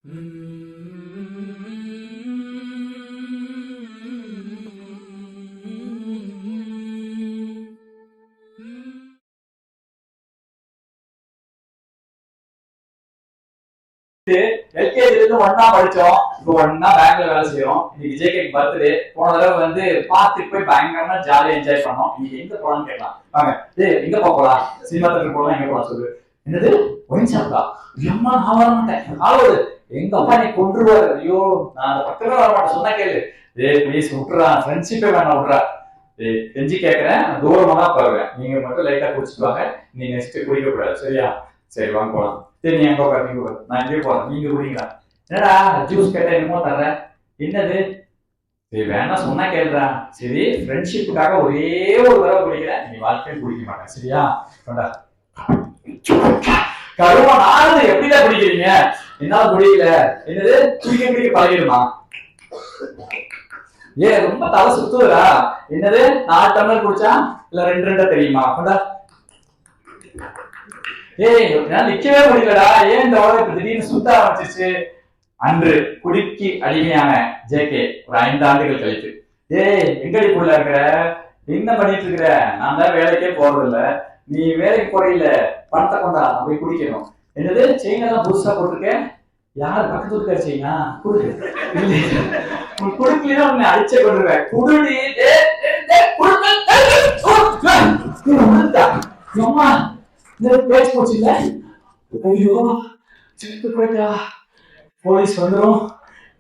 எல்கேஜில இருந்து ஒன்னா படிச்சோம், இப்போ ஒன்னா பேங்க்ல வேலை செய்யறோம். இன்னைக்கு விஜய்க்கு பர்த்டே. போன தடவை வந்து பார்த்துட்டு போய் பயங்கரமா ஜாலியா என்ஜாய் பண்ணோம். இன்னைக்கு எங்க போலான்னு கேட்கலாம் வாங்க. எங்க போகலாம்? சினிமா தேட்டர் போகலாம். எங்க போலாம் சொல்லு. என்னது ஒயின் ஷாப்டா? அம்மா நான் வர மாட்டேன். ஆளோடு எங்க அப்பா நீ கொண்டுருவாரு. ஐயோ நான் அந்த பக்கமே வர மாட்டேன். சொன்னா கேளு. ப்ளீஸ் விட்டுறா, ஃப்ரெண்ட்ஷிப்பே வேணாம் விட்டுறா. கெஞ்சி கேட்கறேன், தூரமா தான் போவேன். நீங்க மட்டும் லைட்டா குடிச்சிட்டு வாங்க. நீ நெக்ஸ்ட் குடிக்க கூடாது சரியா? சரி வாங்க போலாம். சரி நீ எங்க உட்காரு, நீங்க உட்காரு, நான் எங்கேயும் போறேன், நீங்க குடிங்களா? என்னடா ஜூஸ் கேட்டா என்னமோ தர்றேன், என்னது? சரி வேணா சொன்னா கேளுடா. சரி ஃப்ரெண்ட்ஷிப்புக்காக ஒரே ஒரு தடவை குடிக்கிறேன், நீ வாழ்க்கையை குடிக்க மாட்டேன் சரியா? கருவா நானது எப்படிதான் குடிக்கிறீங்க? என்னால குடிக்கல. என்னது குடிக்க குடிக்க பழகிடுமா? ரொம்ப தலை சுத்துறா. என்னது 4 டம்ளர் குடிச்சா இல்ல 2 தெரியுமா? நிக்கவே முடியலடா. ஏன் இந்த உலகம் திடீர்னு சுத்த ஆரம்பிச்சிச்சு? அன்று குடிக்கு அடிமையான ஜேகே ஒரு 5 ஆண்டுகள் கழித்து, எங்கடி புள்ள இருக்கிற? என்ன பண்ணிட்டு இருக்கிற? நான் தான் வேலைக்கே போறது இல்ல. நீ வேலைக்கு போறீல, பணத்தை கொண்டா, நான் போய் குடிக்கணும். என்னது செயின் எல்லாம் புதுசா போட்டிருக்கேன்? யார் பக்கத்து வீட்டுக்கார செயினா? குடுக்கல உன்னை அடிச்ச கொண்டுருவேன். குடுடி அம்மா பேச்சு போச்சு இல்ல. ஐயோ செத்து போயிட்டா. போலீஸ் வந்துடும்,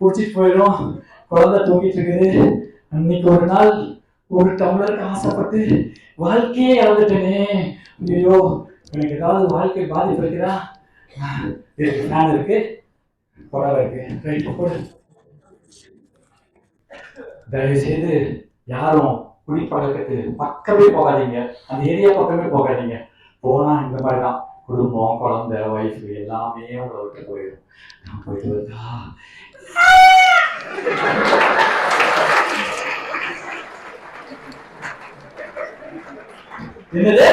குடிச்சிட்டு போயிடும். குழந்தை தூங்கிட்டு இருக்குது. அன்னைக்கு ஒரு நாள் ஒரு டம்ளருக்கு ஆசைப்பட்டு வாழ்க்கையே இழந்துட்டேனே. ஐயோ எனக்கு ஏதாவது வாழ்க்கை பாதிப்பு இருக்குதா? ஃபேன் இருக்கு, புடவை இருக்கு, ரைட் போடு. தயவு செய்து யாரும் குடிப்பழக்கத்துக்கு பக்கமே போகாதீங்க. அந்த ஏரியா பக்கமே போகாதீங்க. போனா இந்த மாதிரிதான் குடும்பம், குழந்தை, ஒய்ஃப் எல்லாமே உங்களை விட்டு போயிடும். நான் போயிட்டு வருதா? என்னது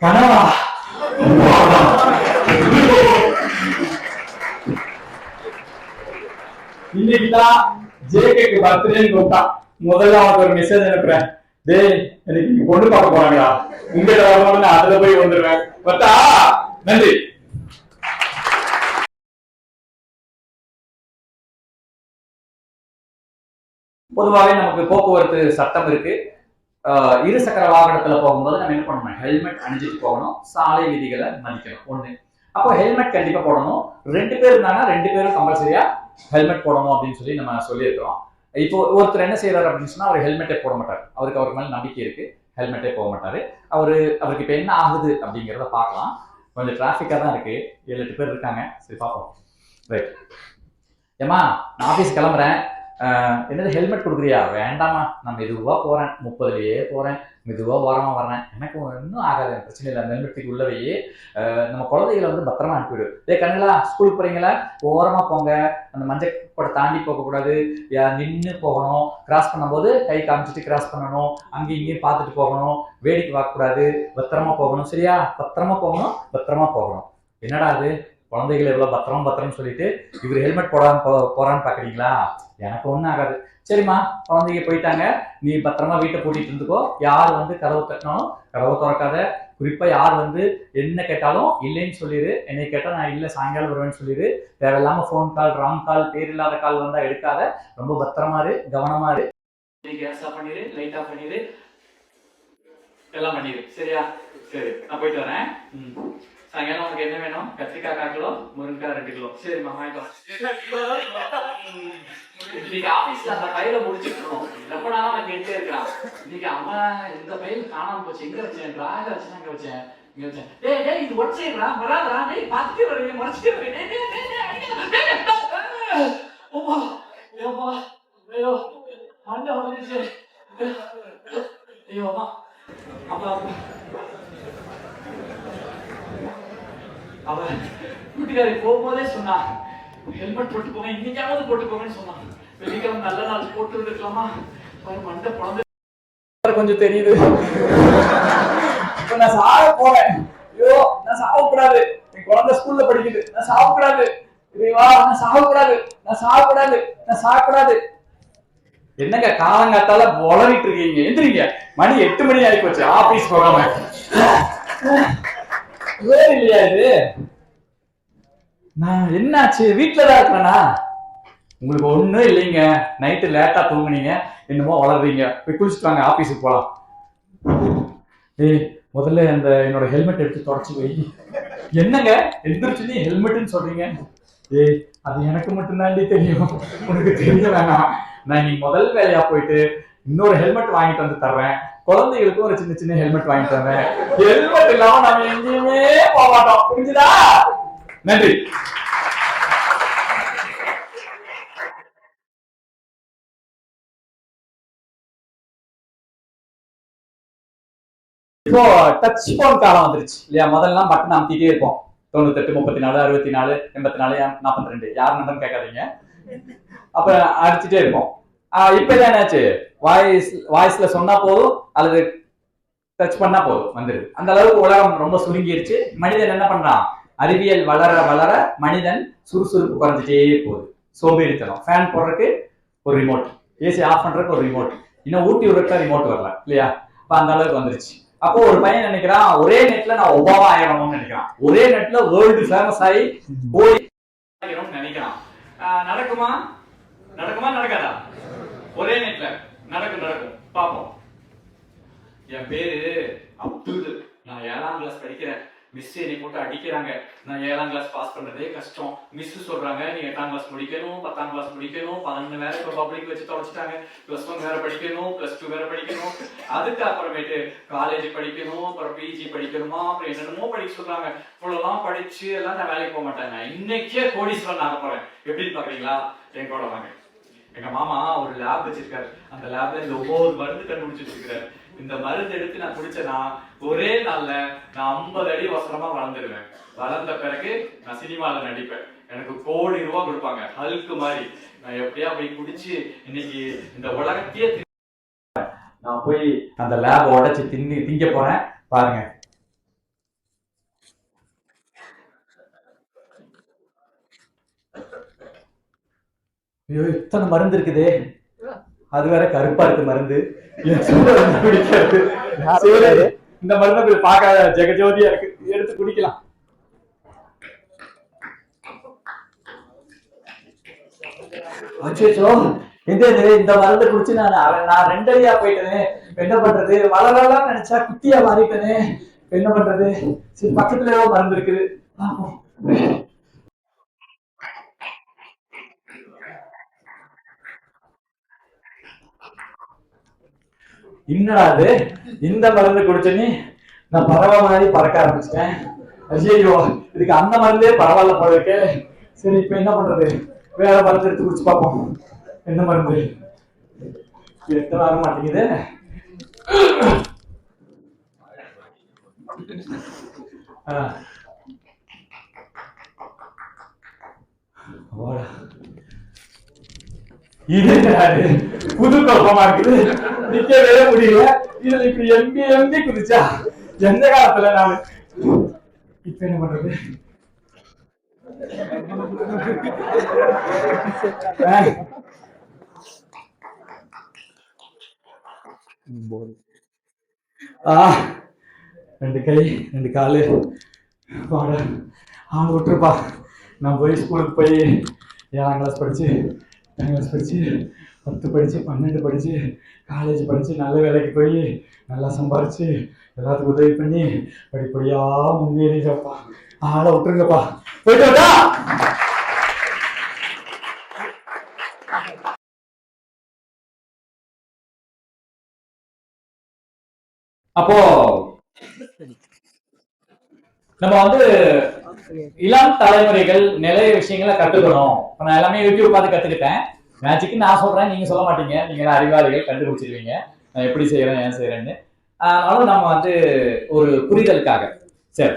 கனவா? இன்னைக்குதான் ஜேகேக்கு பர்த்டேன்னு கூப்பிட்டான். முதல்ல அவனுக்கு ஒரு மெசேஜ் அனுப்புறேன். எனக்கு நீங்க பொண்ணு பார்க்க போறாங்களா? உங்ககிட்ட வரணும்னு அதுல போய் வந்துடுவேன். பத்தா நன்றி. பொதுவாகவே நமக்கு போக்குவரத்து சட்டம் இருக்கு. இருசக்கர வாகனத்துல போகும்போது நம்ம என்ன பண்ணணும்? ஹெல்மெட் அணிஞ்சிட்டு போகணும். சாலை விதிகளை மதிக்கணும். ஒண்ணு. அப்போ ஹெல்மெட் கண்டிப்பா போடணும். 2 பேர் இருந்தாங்கன்னா 2 பேரும் கம்பல்சரியா ஹெல்மெட் போடணும் அப்படின்னு சொல்லி நம்ம சொல்லியிருக்கிறோம். இப்போ ஒருத்தர் என்ன செய்யறாரு அப்படின்னு சொன்னா, அவர் ஹெல்மெட்டே போட மாட்டார். அவருக்கு மேல நம்பிக்கை இருக்கு, ஹெல்மெட்டே போக மாட்டாரு. அவருக்கு இப்ப என்ன ஆகுது அப்படிங்கிறத பார்க்கலாம். கொஞ்சம் டிராபிக்கா தான் இருக்கு, 7-8 பேர் இருக்காங்க. சரி பார்ப்போம். ரைட். ஏமா நான் ஆபீஸ் கிளம்புறேன். என்னது ஹெல்மெட் கொடுக்குறியா? வேண்டாமா, நான் மெதுவா போறேன், 30லயே போறேன், மெதுவா ஓரமா வர்றேன், எனக்கு இன்னும் ஆகாது, பிரச்சனை இல்லை. அந்த ஹெல்மெட்டுக்கு உள்ளவையே நம்ம குழந்தைகளை வந்து பத்திரமா அனுப்பிவிடு. கண்ணுலா ஸ்கூலுக்கு போறீங்களா? ஓரமா போங்க. அந்த மஞ்சள் கூட தாண்டி போகக்கூடாது, நின்று போகணும். கிராஸ் பண்ணும்போது கை காமிச்சிட்டு கிராஸ் பண்ணணும். அங்கேயும் இங்கேயும் பார்த்துட்டு போகணும். வேடிக்கை பார்க்கக்கூடாது. பத்திரமா போகணும் சரியா? பத்திரமா போகணும், பத்திரமா போகணும். என்னடா அது குழந்தைகள் எவ்வளவு பத்திரம் சொல்லிட்டு இவர் ஹெல்மெட் போறான்னு பாக்குறீங்களா? எனக்கு ஒண்ணும் ஆகாது. சரிம்மா, குழந்தைங்க போயிட்டாங்க, நீ பத்திரமா வீட்டை பூட்டிட்டு இருந்துக்கோ. யார் வந்து கதவு தட்டினாலும் கதவை திறக்காத. குறிப்பா யார் வந்து என்ன கேட்டாலும் இல்லைன்னு சொல்லிடு. என்னை கேட்டா நான் இல்லை சாயங்காலம் வருவேன்னு சொல்லிடு. தேவையில்லாம போன் கால், ராங் கால், பேர் இல்லாத கால் வந்தா எடுக்காத. ரொம்ப பத்திரமா இரு, கவனமா இரு. கேஸ் ஆஃப் பண்ணிடு, லைட் ஆஃப் பண்ணிடு, எல்லாம் பண்ணிடு சரியா? சரி நான் போயிட்டு வரேன். சாயங்காலம் உனக்கு என்ன வேணும்? கத்திரிக்காய் 1/4 கிலோ, முருங்கைக்காய் 2 கிலோ. சரிம்மா வாங்கிக்கலாம். இன்னைக்கு ஆபீஸ்ல அந்த பையில முடிச்சுக்கணும். ரொம்ப நாளா நான் கேட்டே இருக்கிறான். இன்னைக்கு அம்மா இந்த பையில காணாம போச்சு. எங்க வச்சேன்? டிராயர்ல வச்சேன். அங்க வச்சேன், இங்க வச்சேன். டேய் இது ஒன் சைடுடா, வராதடா. டேய் பாத்துட்டே வரேன், மறைச்சிட்டே வரேன். ஓமா ஏமா ஐயோ மண்ட வந்துச்சு. ஐயோ அம்மா அப்பா அவன் வீட்டுக்காரி போகும்போதே சொன்னா ஹெல்மெட் போட்டு போங்க, இன்னைக்காவது போட்டு போங்கன்னு சொன்னான். வெள்ளிக்கிழமை நல்ல நாள் போட்டு இருக்கலாமா? மண்டை குழந்தை கொஞ்சம் தெரியுது. இப்ப நான் சாக போறேன். ஐயோ நான் சாகக்கூடாது. என் குழந்தை ஸ்கூல்ல படிக்குது, நான் சாப்பிடக்கூடாது, நான் சாப்பிடக்கூடாது, நான் சாப்பிடக்கூடாது, நான் சாப்பிடக்கூடாது. என்னங்க காலங்காத்தால வளரிட்டு இருக்கீங்க, எந்திரிங்க, மணி 8 மணி ஆகி போச்சு, ஆபீஸ் போகாம. வேற இல்லையா இது? நான் என்னாச்சு, வீட்டுலதான் இருக்கிறேனா? உங்களுக்கு ஒண்ணும் இல்லைங்க, நைட்டு லேட்டா தூங்குனீங்க, என்னமோ வளர்றீங்க, போய் குளிச்சுட்டு வாங்க, ஆபீஸுக்கு போலாம். ஏய் முதல்ல அந்த என்னோட ஹெல்மெட் எடுத்து தொடச்சு வை. என்னங்க எந்திரிச்சு நீ ஹெல்மெட்னு சொல்றீங்க? ஏய் அது எனக்கு மட்டும்தாண்டி தெரியும், உனக்கு தெரிய வேணாம். நான் நீ முதல் வேலையா போயிட்டு இன்னொரு ஹெல்மெட் வாங்கிட்டு வந்து தர்றேன், குழந்தைகளுக்கும் ஒரு சின்ன சின்ன ஹெல்மெட் வாங்கி தர்றேன். ஹெல்மெட் இல்லாம நம்ம எங்கேயுமே போக மாட்டோம், புரிஞ்சுதா? நன்றி. இப்போ டச் போன் காலம் வந்துருச்சு இல்லையா? முதல்ல பட்டன் அமுத்திட்டே இருப்போம், 98 34 64 84 42, யார் நம்பர்னு கேட்காதீங்க, அப்ப அடிச்சுட்டே இருப்போம். இப்ப என்னாச்சு, வாய்ஸ்ல சொன்னா போதும் அல்லது டச் பண்ணா போதும் வந்துருது. அந்த அளவுக்கு உலகம் ரொம்ப சுருங்கிருச்சு. மனிதன் என்ன பண்றான், அறிவியல் வளர வளர மனிதன் சுறுசுறுப்பு குறைஞ்சிட்டே போகுது, சோம்பேறித்தனம். ஃபேன் போடுறதுக்கு ஒரு ரிமோட், ஏசி ஆஃப் பண்றதுக்கு ஒரு ரிமோட், இன்னும் ஊட்டி விடுறதுக்கு ரிமோட் வரல இல்லையா? அப்ப அந்த அளவுக்கு வந்துருச்சு. அப்போ ஒரு பையன் நினைக்கிறான், ஒரே நெட்ல நான் ஒபாமா ஆயிரணும்னு நினைக்கிறான், ஒரே நெட்ல வேர்ல்டு ஃபேமஸ் ஆகி போய் நினைக்கிறான். நடக்குமா? நடக்குமா நடக்காதா? ஒரே நெட்ல நடக்கும், நடக்கும், பாப்போம். என் பேரு அப்துல், நான் 7ஆம் கிளாஸ் படிக்கிறேன், மிஸ் என்னை போட்டு அடிக்கிறாங்க, நான் 7ஆம் கிளாஸ் பாஸ் பண்றதே கஷ்டம், மிஸ் சொல்றாங்க நீ 8ஆம் கிளாஸ் முடிக்கணும், 10ஆம் கிளாஸ் முடிக்கணும், 11 வேற இப்போ பப்ளிக் வச்சு தொலைச்சிட்டாங்க, +1 வேற படிக்கணும், +2 வேற படிக்கணும், அதுக்கு அப்புறமேட்டு காலேஜ் படிக்கணும், அப்புறம் பிஜி படிக்கணுமா, அப்புறம் என்னென்னமோ படிக்க சொல்றாங்க. இவ்வளவுலாம் படிச்சு எல்லாம் நான் வேலைக்கு போக மாட்டேங்க, இன்னைக்கே கோடீஸ்வரன் ஆக போறேன். எப்படின்னு பாக்குறீங்களா? என் கூட வாங்க. எங்க மாமா ஒரு லேப் வச்சிருக்காரு, அந்த லேப்ல இந்த 9 மருந்து கண்டுபிடிச்சு வச்சிருக்காரு. இந்த மருந்து எடுத்து நான் குடிச்சேன்னா ஒரே நாள்ல நான் 50 அடி வசனமா வளர்ந்துருவேன். வளர்ந்த பிறகு நான் சினிமால நடிப்பேன், எனக்கு ₹1 கோடி கொடுப்பாங்க, ஹல்க் மாதிரி. நான் எப்படியா போய் குடிச்சு இன்னைக்கு இந்த உலகத்தையே நான் போய் அந்த லேப் உடைச்சு திங்க போறேன், பாருங்க. ஐயோ இத்தனை மருந்து இருக்குதே, அது வேற கருப்பா இருக்கு மருந்து, இந்த மருந்து பார்க்க ஜெகஜோதியா இருக்கு, எடுத்து குடிக்கலாம். அச்சோ இந்த மருந்து குடிச்சு நான் 2 அடியா போயிட்டேனே, என்ன பண்றது? வளரலாம் நினைச்சா குட்டியா மாறிட்டேனே, என்ன பண்றது? சரி பக்கத்துல ஏதோ மருந்து இருக்குது. என்னடா அது, இந்த மருந்து குடிச்சனே நான் பறவை மாதிரி பறக்க ஆரம்பிச்சிட்டேன். ஐயோ இதுக்கு அந்த மருந்தே பரவாயில்ல போல இருக்கு. சரி இப்ப என்ன பண்றது? வேற மருந்து எடுத்து குடிச்சு பார்ப்போம். என்ன மருந்து? எத்தனை வர மாட்டேங்குது. இது புது குழப்பமா இருக்குது, நிக்கவே முடியல. இதுல இப்படி எம்பி எம்பி குதிச்சா எந்த காலத்துல நானு இப்ப என்ன பண்றது? ரெண்டு கை 2 காலு, ஆள் விட்டுருப்பா. நான் போய் ஸ்கூலுக்கு போய் 7ஆம் கிளாஸ் படிச்சு 10 படிச்சு 10 படிச்சு 12 படிச்சு காலேஜ் படிச்சு நல்ல வேலைக்கு போய் நல்லா சம்பாரிச்சு எல்லாத்துக்கும் உதவி பண்ணி படிப்படியா முன்னேறிப்பா. ஆளை விட்டுருங்கப்பா, போயிட்டு வரட்டா? அப்போ நம்ம இளம் தலைமுறைகள் நிறைய விஷயங்களை கத்துக்கணும். நான் எல்லாமே யூடியூப் பார்த்து கத்துக்கிட்டேன். மேஜிக் நான் சொல்றேன், நீங்க சொல்ல மாட்டீங்க, நீங்க அறிவாளிகள் கண்டுபிடிச்சிருவீங்க நான் எப்படி செய்யறேன் ஏன் செய்யறேன்னு. அதனால நம்ம ஒரு புரிதலுக்காக. சரி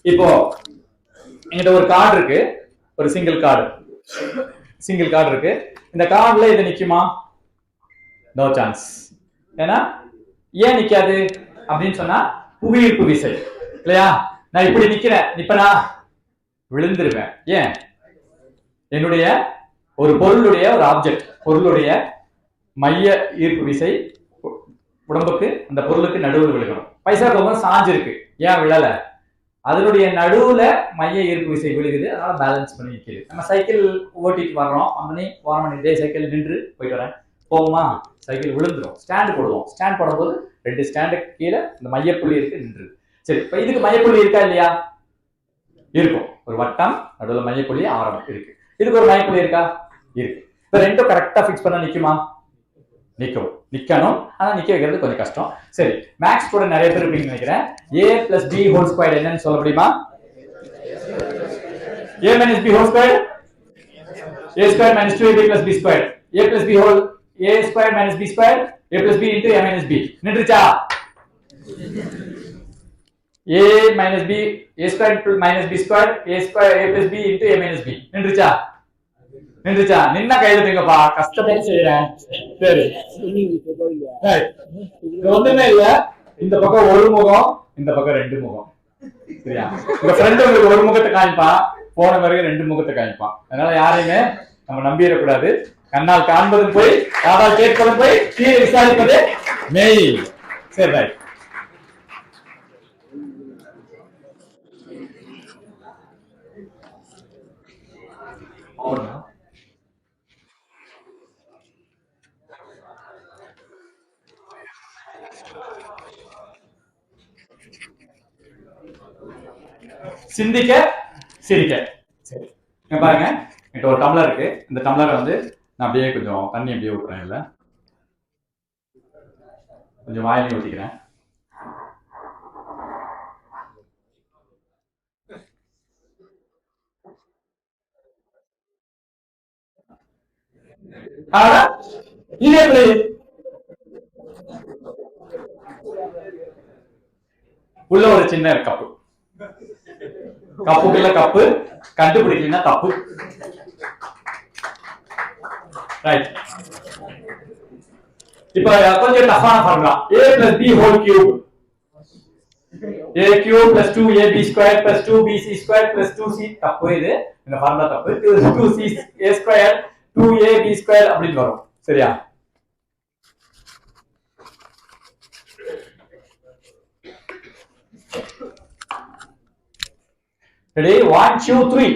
இப்போ என்கிட்ட ஒரு கார்டு இருக்கு, ஒரு சிங்கிள் கார்டு இருக்கு. இந்த கார்டுல இது நிக்குமா? No chance. ஏன்னா ஏன் நிக்காது அப்படின்னு சொன்னா புவியீர்ப்பு விசை இல்லையா? நான் இப்படி நிக்கிறேன், இப்ப நான் விழுந்துருவேன். ஏன்? என்னுடைய ஒரு பொருளுடைய ஒரு ஆப்ஜெக்ட், பொருளுடைய மைய ஈர்ப்பு விசை உடம்புக்கு அந்த பொருளுக்கு நடுவில் விழுகணும். பைசா ரொம்ப சாஞ்சு இருக்கு, ஏன் விழல? அதனுடைய நடுவுல மைய ஈர்ப்பு விசை விழுகுது, அதனால பேலன்ஸ் பண்ணி நிற்குது. நம்ம சைக்கிள் ஓட்டிட்டு வர்றோம், அம்மனி வாரம் இதே சைக்கிள் நின்று போயிட்டு வரேன், போகுமா? சைக்கிள் விழுந்துடும். ஸ்டாண்டு போடுவோம், ஸ்டாண்ட் போடும்போது 2 ஸ்டாண்டுக்கு கீழே இந்த மையப்புள்ளி இருக்கு, நின்று. சரி, இப்ப இதுக்கு மையப்புள்ளி இருக்கா இல்லையா? இருக்கும். ஒரு வட்டம், நடுவில் மையப்புள்ளி ஆரம் இருக்கு. இதுக்கு ஒரு மையப்புள்ளி இருக்கா? இருக்கு. இப்ப ரெண்டும் கரெக்டா ஃபிக்ஸ் பண்ண நிக்குமா? நிக்கணும். ஆனா நிக்க வைக்கிறது கொஞ்சம் கஷ்டம். சரி, மேக்ஸ் கூட நிறைய பேர் இருப்பீங்கன்னு நினைக்கிறேன். a plus b whole squared என்னன்னு சொல்ல முடியுமா? a minus b whole squared, a squared minus 2ab plus b squared, a plus b whole, a squared minus b squared, a plus b into a minus b. நின்றுச்சா? a minus b, a squared minus b squared, a squared, a plus b into a minus b. நின்றுச்சா? நின்ன கைதுங்கப்பா, கஷ்டப்பட்டு செய்யறேன். சரி, ஒண்ணுமே இல்ல. இந்த பக்கம் ஒரு முகம், இந்த பக்கம் 2 முகம். சரியா? இந்த ஃப்ரெண்ட் உங்களுக்கு ஒரு முகத்தை காமிப்பான், போன பிறகு 2 முகத்தை காமிப்பான். அதனால யாரையுமே நம்ம நம்பிடக்கூடாது. கண்ணால் காண்பதும் போய், காதால் கேட்பதும் போய், கீழே விசாரிப்பது மெய். சரி, ரைட். சிந்திக்க சிரிக்க. சரி, பாருங்க, என்கிட்ட ஒரு டம்ளர் இருக்கு. இந்த டம்ளரை வந்து நான் அப்படியே கொஞ்சம் தண்ணி அப்படியே ஊற்றுறேன், இல்ல கொஞ்சம் வாயிலையும் ஊற்றிக்கிறேன். உள்ள ஒரு சின்ன கப்பு, கப்புக்குள்ள கப்பு, கண்டுபிடிக்கலன்னா தப்பு. ரைட். இப்ப கொஞ்சம் டஃபான formula. a plus b whole cube, a cube plus 2ab squared plus 2bc squared plus 2c. தப்பு இது, இந்த ஃபார்முலா தப்பு. 2c a squared 2ab squared அப்படி வரும். சரியா? Ready? 1 2 3.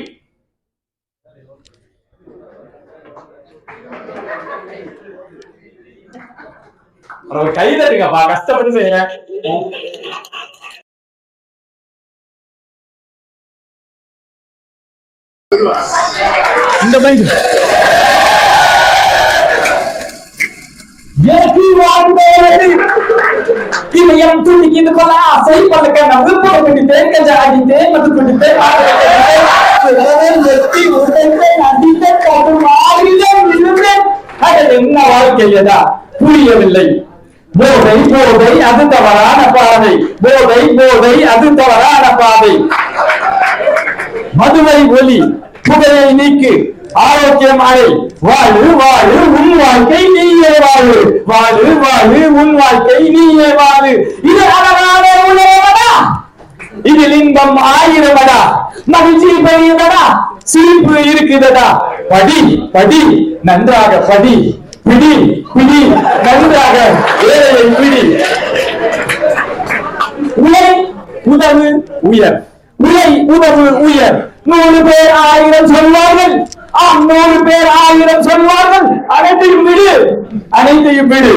ஒரு கை தட்டுங்கப்பா, கஷ்டப்பட்டு செய்யறேன். இந்த பைக் இமயம் துணிக்கின்ற போல ஆசை பழக்க நம்பு போட்டுக்கிட்டே கஜாடிட்டே மதுக்கிட்டே என்ன வாழ்க்கையதா புரியவில்லை. போதை போதை அது தவறான பாதை, போதை போதை அது தவறான பாதை. மதுவை ஒலி, புகையை நீக்கு, ஆரோக்கியம் அறை. வாழு வாழு உன் வாழ்க்கை நீயே வாழு, வாழு வாழு உன் வாழ்க்கை நீயே வாழு. இது அழகான உலகமடா, இதில் இன்பம் 1000மடா, மகிழ்ச்சி பெரியதடா, சிரிப்பு இருக்குதடா. படி படி நன்றாக படி, பிடி பிடி நன்றாக வேலையை பிடி. உலை உதவு உயர், உலை உதவு உயர். 100 பேர் 1000 சொல்வார்கள், 100 பேர் 1000 சொல்வார்கள். அனைத்தையும் விடு, அனைத்தையும் விடு.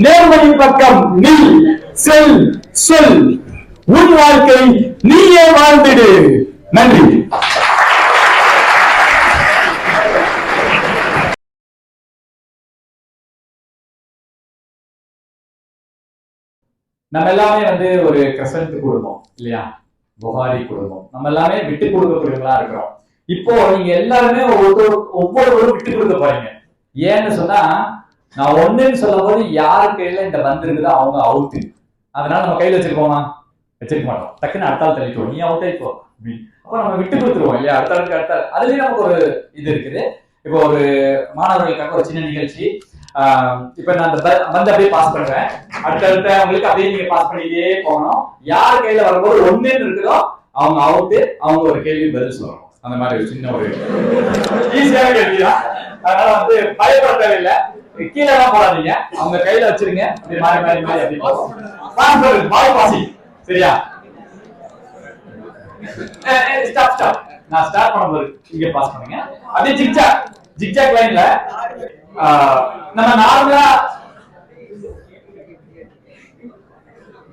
நேர்மையின் பக்கம் நீ செல் சொல். உன் வாழ்க்கை நீயே வாழ்ந்திடு. நன்றி. நம்ம எல்லாமே வந்து ஒரு கிரசன்ட் குடும்பம் இல்லையா, புகாரி குடும்பம். நம்ம எல்லாமே விட்டு கொடுக்கக்கூடியவங்களா இருக்கிறோம். இப்போ நீங்க எல்லாருமே ஒவ்வொருவரும் விட்டு கொடுக்க போறீங்க. ஏன்னு சொன்னா, நான் ஒண்ணுன்னு சொல்லும் போது யாரு கையில இந்த பந்து இருக்குதோ அவங்க அவுட்டு. அதனால நம்ம கையில வச்சிருக்கோமா? வச்சிருக்க மாட்டோம். டக்குன்னு அடுத்தாள் தெளிப்போம், நீ அவுட் ஆயிப்போ. அப்போ நம்ம விட்டு கொடுத்துருவோம் இல்லையா, அடுத்தாளுக்கு அடுத்தாள். அதுலயும் நமக்கு ஒரு இது இருக்குது. இப்போ ஒரு மாணவர்களுக்காக ஒரு சின்ன நிகழ்ச்சி. இப்ப நான் அந்த பந்து அப்படியே பாஸ் பண்றேன், அடுத்தடுத்த அவங்களுக்கு அப்படியே நீங்க பாஸ் பண்ணிட்டே போகணும். யார் கையில வரும்போது ஒண்ணுன்னு இருக்குதோ அவங்க அவுட்டு, அவங்க ஒரு கேள்வி பதில் சொல்லணும். அந்த மாதிரி ஒரு சின்ன ஒரு ஈஸியான கேள்விதான். அதனால வந்து பயப்பட தேவையில்லை. கீழே எல்லாம் போடாதீங்க, அவங்க கையில வச்சிருங்க. மாறி மாறி மாறி அப்படி பாய் பாசி. சரியா? Stop stop. நான் ஸ்டார்ட் பண்ணும்போது இங்க பாஸ் பண்ணுங்க. அப்படியே ஜிக்ஜாக் ஜிக்ஜாக் லைன்ல நம்ம நார்மலா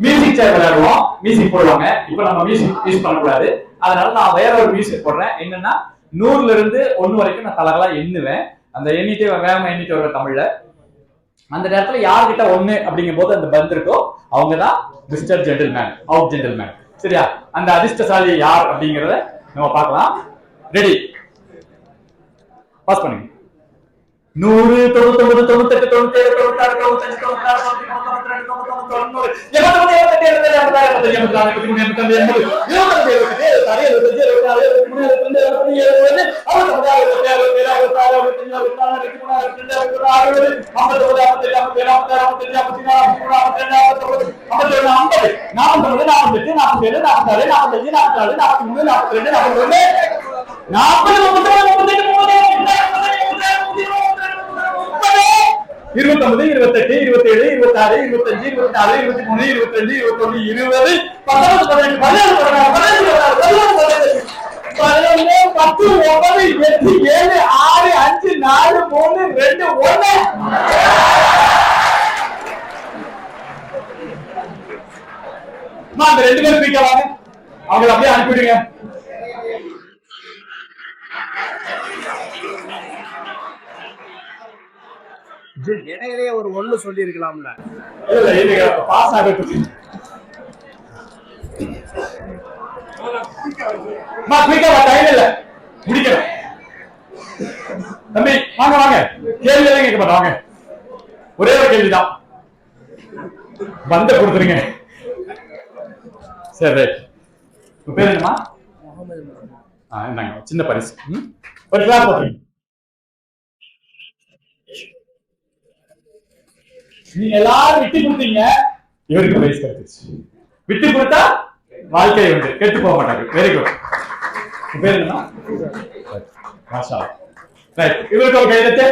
மியூசிக் சேர் விளையாடுவோம், மியூசிக் போடுவாங்க. இப்ப நம்ம மியூசிக் யூஸ் பண்ணக்கூடாது. அதனால நான் வேற ஒரு மியூசிக் போடுறேன். என்னன்னா 100ல இருந்து 1 வரைக்கும் நான் தலகளா எண்ணுவேன். அந்த எண்ணிட்டே வேகமா எண்ணிட்டு வர தமிழ்ல. அந்த நேரத்துல யார்கிட்ட 1 அப்படிங்கும் போது அந்த பந்து இருக்கோ அவங்கதான் மிஸ்டர் ஜென்டில்மேன், அவுட் ஜென்டில்மேன். சரியா? அந்த அதிர்ஷ்டசாலி யார் அப்படிங்கறத நம்ம பார்க்கலாம். ரெடி? பாஸ் பண்ணுங்க. 100, 99, 98, 97, 96, 95, 96, 97, 29, 28, 27, 26, 25, 24, 23, 22, 21, 20, 19, 18, 10, 9, 8, 7, 6, 5, 4, 3, 2, 1. அந்த 2 பேரும் பிடிக்க வாங்க, அவங்களை அப்படியே அனுப்பிடுங்க. இடையிலேயே ஒரு 1 சொல்லி இருக்கலாம்ல. பாஸ் ஆகட்டும். டைம் இல்ல, முடிக்கணும். தம்பி வாங்க வாங்க, கேள்வி எல்லாம் கேட்க மாட்டாங்க. ஒரே ஒரு கேள்விதான், பந்த கொடுத்துருங்க. சரி ரைட். பேர் என்னமா? என்னங்க சின்ன பரிசு. ஒரு கிளாஸ் போட்டுருங்க. நீங்க எல்லாரும் விட்டு கொடுத்தீங்க, இவருக்கு பரிசு கிடைச்சிருச்சு. விட்டு கொடுத்தா வாழ்க்கை உண்டு, கெட்டு போக மாட்டாங்க. Very good. பேர் என்ன? மாஷா. ரைட், இவருக்கு ஒரு கையெழுத்து.